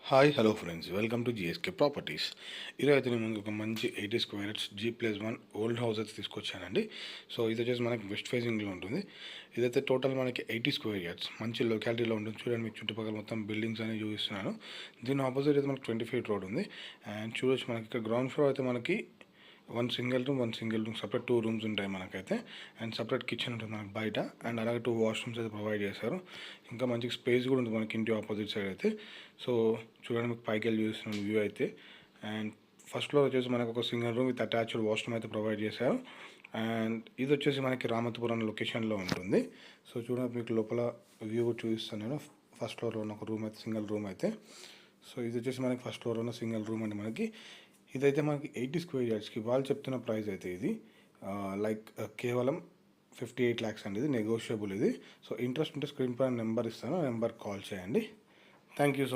Hi hello friends, welcome to GSK properties. ఈరోజు అయితే నేను ముందు ఒక మంచి 80 square yards G+1 old house అయితే తీసుకొచ్చానండి. సో ఇది వచ్చేసి మనకి వెస్ట్ ఫేసింగ్లో ఉంటుంది. ఇదైతే టోటల్ మనకి 80 స్క్వేర్ యార్డ్స్ మంచి లొకాలిటీలో ఉంటుంది. చూడండి, మీకు చుట్టుపక్కల మొత్తం బిల్డింగ్స్ అనేవి చూపిస్తున్నాను. దీని ఆపోజిట్ అయితే మనకి 20 ఫీట్ రోడ్ ఉంది. అండ్ చూడొచ్చు, మనకి ఇక్కడ గ్రౌండ్ ఫ్లోర్ అయితే మనకి one single room separate 2 rooms ఉంటాయి మనకైతే. అండ్ సపరేట్ కిచెన్ ఉంటుంది మనకి బయట. అండ్ అలాగే 2 వాష్రూమ్స్ అయితే ప్రొవైడ్ చేశారు. ఇంకా మంచి స్పేస్ కూడా ఉంటుంది మనకి ఇంటి ఆపోజిట్ సైడ్ అయితే. సో చూడండి, మీకు పైకి వెళ్ళి చూస్తున్నాను వ్యూ అయితే. అండ్ ఫస్ట్ ఫ్లోర్ వచ్చేసి మనకు ఒక single room with attached washroom అయితే ప్రొవైడ్ చేశారు. అండ్ ఇది వచ్చేసి మనకి రామతపురం లొకేషన్లో ఉంటుంది. సో చూడండి, మీకు లోపల వ్యూ కూడా చూపిస్తాను నేను. ఫస్ట్ ఫ్లోర్లో ఉన్న ఒక రూమ్ అయితే సింగిల్ రూమ్ అయితే. సో ఇది వచ్చేసి మనకి ఫస్ట్ ఫ్లోర్ ఉన్న సింగిల్ రూమ్ అండి మనకి. ఇదైతే మనకి 80 స్క్వేర్ యార్డ్స్కి వాళ్ళు చెప్తున్న ప్రైస్ అయితే ఇది కేవలం 58 lakhs అండి. ఇది నెగోషియబుల్ ఇది. సో ఇంట్రెస్ట్ ఉంటే స్క్రీన్ పైన నెంబర్ ఇస్తాను, నెంబర్ కాల్ చేయండి. Thank you so much.